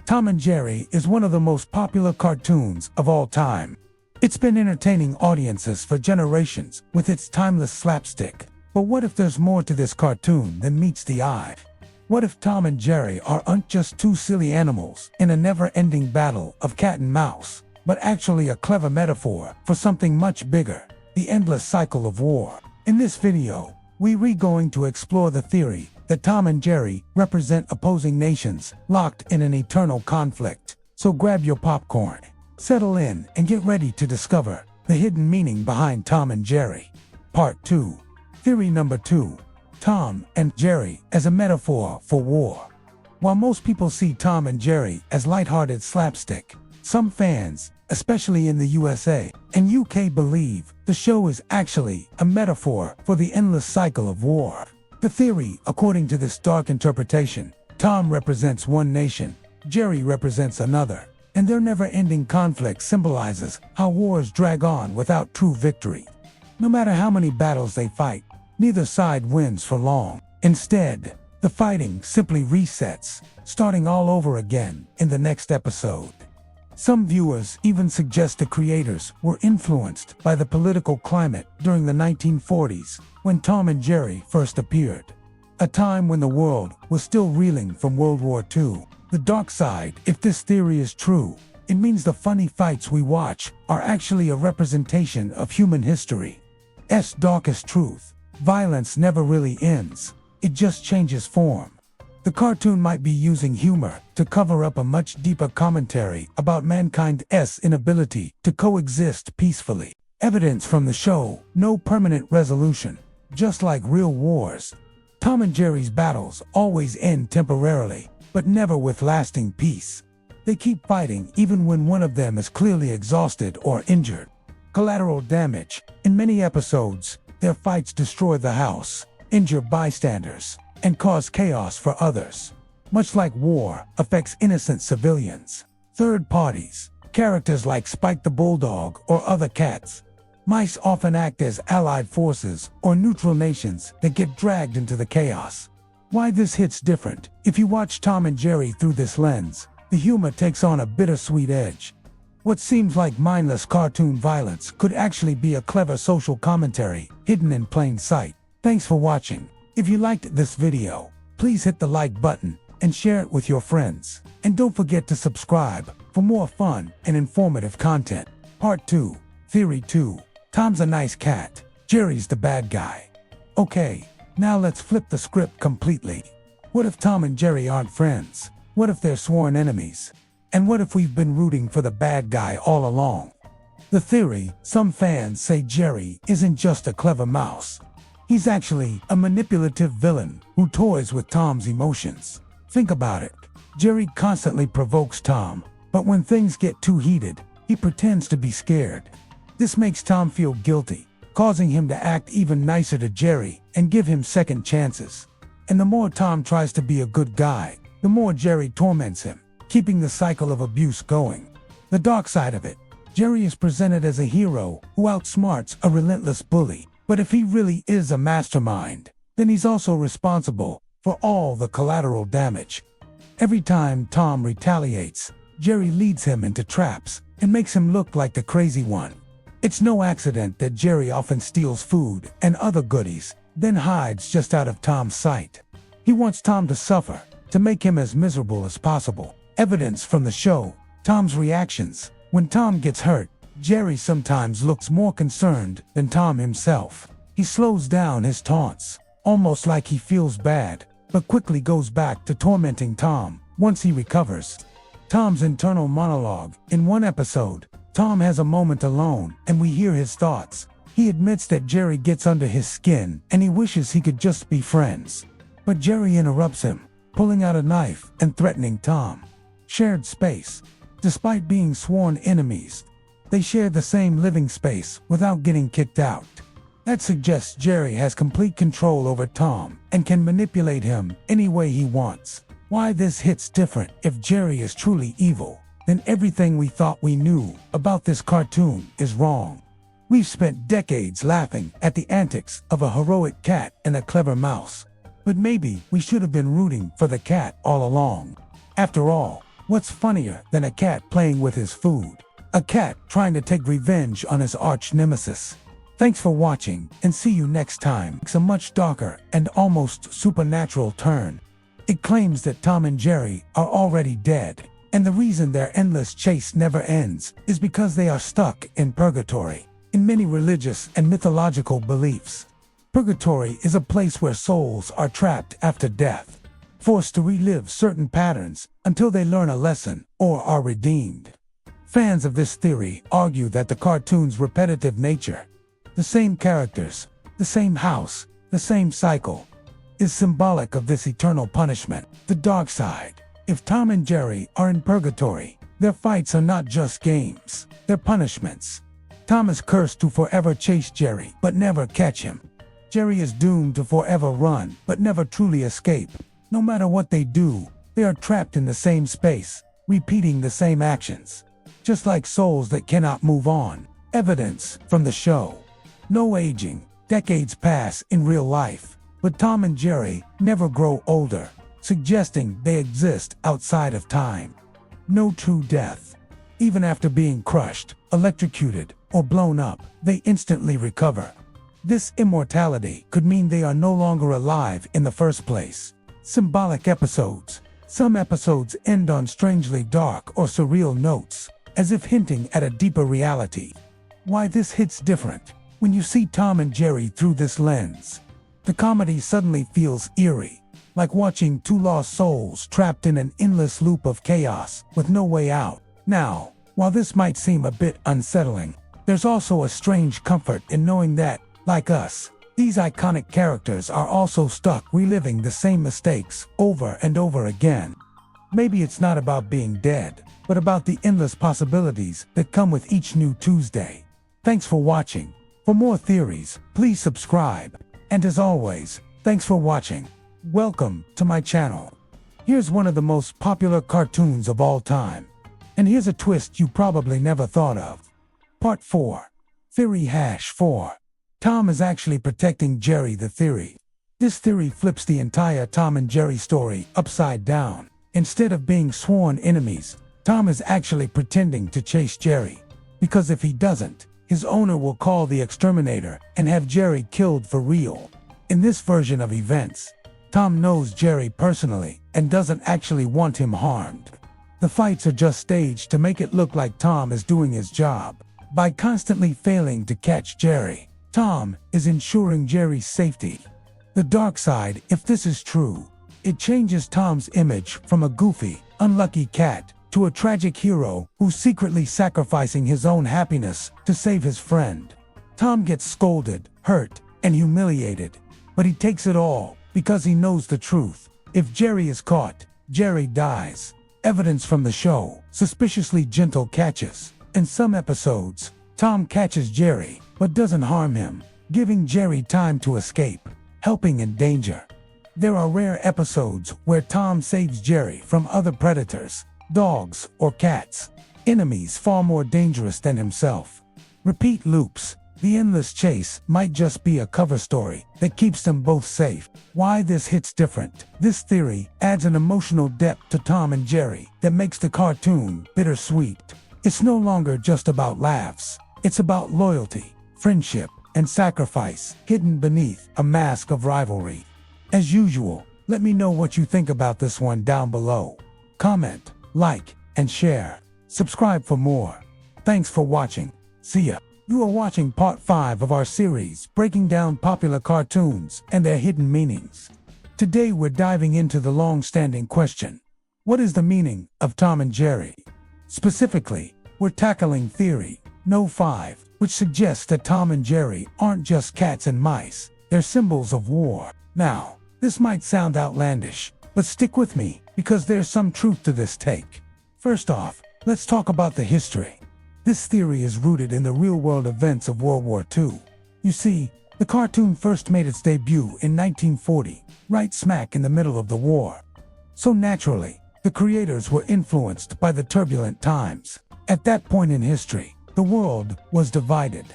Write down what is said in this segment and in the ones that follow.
Tom and Jerry is one of the most popular cartoons of all time. It's been entertaining audiences for generations with its timeless slapstick. But what if there's more to this cartoon than meets the eye? What if Tom and Jerry aren't just two silly animals in a never-ending battle of cat and mouse, but actually a clever metaphor for something much bigger, the endless cycle of war? In this video, we're going to explore the theory that Tom and Jerry represent opposing nations locked in an eternal conflict. So grab your popcorn, settle in, and get ready to discover the hidden meaning behind Tom and Jerry. Part 2. Theory number 2. Tom and Jerry as a metaphor for war. While most people see Tom and Jerry as lighthearted slapstick, some fans, especially in the USA and UK, believe the show is actually a metaphor for the endless cycle of war. The theory, according to this dark interpretation, Tom represents one nation, Jerry represents another, and their never-ending conflict symbolizes how wars drag on without true victory. No matter how many battles they fight, neither side wins for long. Instead, the fighting simply resets, starting all over again in the next episode. Some viewers even suggest the creators were influenced by the political climate during the 1940s, when Tom and Jerry first appeared. A time when the world was still reeling from World War II. The dark side, if this theory is true, it means the funny fights we watch are actually a representation of human history's darkest truth. Violence never really ends, it just changes form. The cartoon might be using humor to cover up a much deeper commentary about mankind's inability to coexist peacefully. Evidence from the show: no permanent resolution. Just like real wars, Tom and Jerry's battles always end temporarily, but never with lasting peace. They keep fighting even when one of them is clearly exhausted or injured. Collateral damage. In many episodes, their fights destroy the house, injure bystanders, and cause chaos for others. Much like war affects innocent civilians. Third parties. Characters like Spike the Bulldog or other cats. Mice often act as allied forces or neutral nations that get dragged into the chaos. Why this hits different? If you watch Tom and Jerry through this lens, the humor takes on a bittersweet edge. What seems like mindless cartoon violence could actually be a clever social commentary hidden in plain sight. Thanks for watching. If you liked this video, please hit the like button and share it with your friends. And don't forget to subscribe for more fun and informative content. Part 2. Theory 2. Tom's a nice cat, Jerry's the bad guy. Okay, now let's flip the script completely. What if Tom and Jerry aren't friends? What if they're sworn enemies? And what if we've been rooting for the bad guy all along? The theory: some fans say Jerry isn't just a clever mouse. He's actually a manipulative villain who toys with Tom's emotions. Think about it. Jerry constantly provokes Tom, but when things get too heated, he pretends to be scared. This makes Tom feel guilty, causing him to act even nicer to Jerry and give him second chances. And the more Tom tries to be a good guy, the more Jerry torments him, keeping the cycle of abuse going. The dark side of it: Jerry is presented as a hero who outsmarts a relentless bully. But if he really is a mastermind, then he's also responsible for all the collateral damage. Every time Tom retaliates, Jerry leads him into traps and makes him look like the crazy one. It's no accident that Jerry often steals food and other goodies, then hides just out of Tom's sight. He wants Tom to suffer, to make him as miserable as possible. Evidence from the show: Tom's reactions. When Tom gets hurt, Jerry sometimes looks more concerned than Tom himself. He slows down his taunts, almost like he feels bad, but quickly goes back to tormenting Tom once he recovers. Tom's internal monologue. In one episode, Tom has a moment alone, and we hear his thoughts. He admits that Jerry gets under his skin, and he wishes he could just be friends. But Jerry interrupts him, pulling out a knife and threatening Tom. Shared space. Despite being sworn enemies, they share the same living space without getting kicked out. That suggests Jerry has complete control over Tom and can manipulate him any way he wants. Why this hits different: if Jerry is truly evil, then everything we thought we knew about this cartoon is wrong. We've spent decades laughing at the antics of a heroic cat and a clever mouse. But maybe we should have been rooting for the cat all along. After all, What's funnier than a cat playing with his food? A cat trying to take revenge on his arch nemesis. Thanks for watching, and see you next time. It's a much darker and almost supernatural turn. It claims that Tom and Jerry are already dead, and the reason their endless chase never ends is because they are stuck in purgatory. In many religious and mythological beliefs, purgatory is a place where souls are trapped after death, forced to relive certain patterns until they learn a lesson or are redeemed. Fans of this theory argue that the cartoon's repetitive nature, the same characters, the same house, the same cycle, is symbolic of this eternal punishment. The dark side. If Tom and Jerry are in purgatory, their fights are not just games, they're punishments. Tom is cursed to forever chase Jerry, but never catch him. Jerry is doomed to forever run, but never truly escape. No matter what they do, they are trapped in the same space, repeating the same actions. Just like souls that cannot move on. Evidence from the show. No aging. Decades pass in real life, but Tom and Jerry never grow older, suggesting they exist outside of time. No true death. Even after being crushed, electrocuted, or blown up, they instantly recover. This immortality could mean they are no longer alive in the first place. Symbolic episodes. Some episodes end on strangely dark or surreal notes, as if hinting at a deeper reality. Why this hits different? When you see Tom and Jerry through this lens, the comedy suddenly feels eerie, like watching two lost souls trapped in an endless loop of chaos with no way out. Now, while this might seem a bit unsettling, there's also a strange comfort in knowing that, like us, these iconic characters are also stuck reliving the same mistakes over and over again. Maybe it's not about being dead, but about the endless possibilities that come with each new Tuesday. Thanks for watching. For more theories, please subscribe. And as always, thanks for watching. Welcome to my channel. Here's one of the most popular cartoons of all time. And here's a twist you probably never thought of. Part 4. Theory #4. Tom is actually protecting Jerry. The theory. This theory flips the entire Tom and Jerry story upside down. Instead of being sworn enemies, Tom is actually pretending to chase Jerry. Because if he doesn't, his owner will call the exterminator and have Jerry killed for real. In this version of events, Tom knows Jerry personally and doesn't actually want him harmed. The fights are just staged to make it look like Tom is doing his job. By constantly failing to catch Jerry, Tom is ensuring Jerry's safety. The dark side, if this is true, it changes Tom's image from a goofy, unlucky cat to a tragic hero who's secretly sacrificing his own happiness to save his friend. Tom gets scolded, hurt, and humiliated, but he takes it all because he knows the truth. If Jerry is caught, Jerry dies. Evidence from the show, suspiciously gentle catches. In some episodes, Tom catches Jerry, but doesn't harm him, giving Jerry time to escape, helping in danger. There are rare episodes where Tom saves Jerry from other predators, dogs or cats, enemies far more dangerous than himself. Repeat loops. The endless chase might just be a cover story that keeps them both safe. Why this hits different? This theory adds an emotional depth to Tom and Jerry that makes the cartoon bittersweet. It's no longer just about laughs. It's about loyalty, friendship, and sacrifice hidden beneath a mask of rivalry. As usual, let me know what you think about this one down below. Comment, like, and share. Subscribe for more. Thanks for watching. See ya. You are watching part 5 of our series breaking down popular cartoons and their hidden meanings. Today we're diving into the long-standing question: what is the meaning of Tom and Jerry? Specifically, we're tackling theory No. 5, which suggests that Tom and Jerry aren't just cats and mice, they're symbols of war. Now, this might sound outlandish, but stick with me because there's some truth to this take. First off, let's talk about the history. This theory is rooted in the real-world events of World War II. You see, the cartoon first made its debut in 1940, right smack in the middle of the war. So naturally, the creators were influenced by the turbulent times. At that point in history, the world was divided.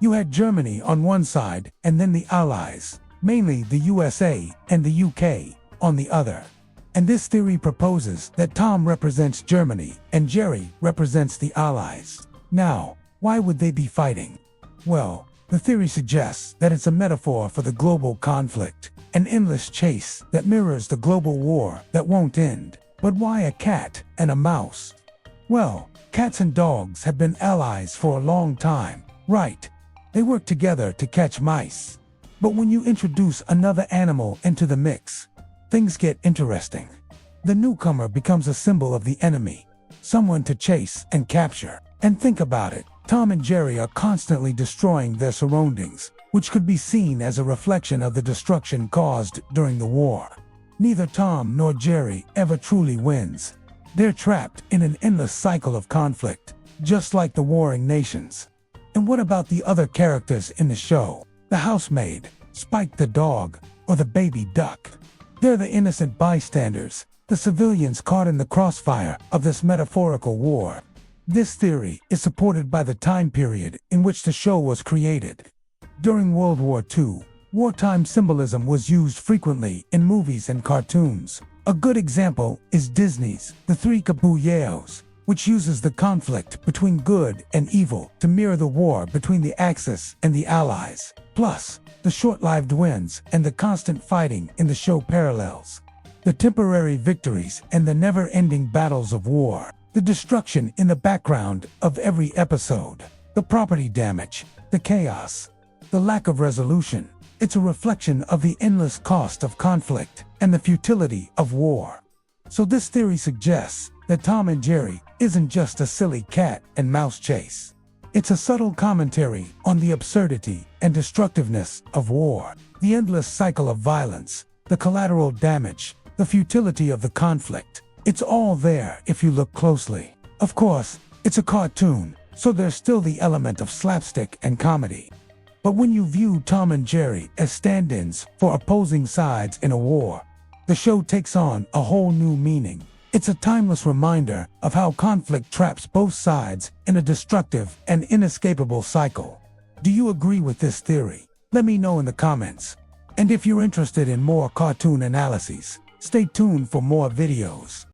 You had Germany on one side and then the Allies, mainly the USA and the UK, on the other. And this theory proposes that Tom represents Germany and Jerry represents the Allies. Now, why would they be fighting? Well, the theory suggests that it's a metaphor for the global conflict, an endless chase that mirrors the global war that won't end. But why a cat and a mouse? Well, cats and dogs have been allies for a long time, right? They work together to catch mice. But when you introduce another animal into the mix, things get interesting. The newcomer becomes a symbol of the enemy, someone to chase and capture. And think about it, Tom and Jerry are constantly destroying their surroundings, which could be seen as a reflection of the destruction caused during the war. Neither Tom nor Jerry ever truly wins. They're trapped in an endless cycle of conflict, just like the warring nations. And what about the other characters in the show? The housemaid, Spike the dog, or the baby duck? They're the innocent bystanders, the civilians caught in the crossfire of this metaphorical war. This theory is supported by the time period in which the show was created. During World War II, wartime symbolism was used frequently in movies and cartoons. A good example is Disney's The Three Caballeros, which uses the conflict between good and evil to mirror the war between the Axis and the Allies. Plus, the short-lived wins and the constant fighting in the show parallels the temporary victories and the never-ending battles of war, the destruction in the background of every episode, the property damage, the chaos, the lack of resolution. It's a reflection of the endless cost of conflict and the futility of war. So this theory suggests that Tom and Jerry isn't just a silly cat and mouse chase. It's a subtle commentary on the absurdity and destructiveness of war, the endless cycle of violence, the collateral damage, the futility of the conflict. It's all there if you look closely. Of course, it's a cartoon, so there's still the element of slapstick and comedy. But when you view Tom and Jerry as stand-ins for opposing sides in a war, the show takes on a whole new meaning. It's a timeless reminder of how conflict traps both sides in a destructive and inescapable cycle. Do you agree with this theory? Let me know in the comments. And if you're interested in more cartoon analyses, stay tuned for more videos.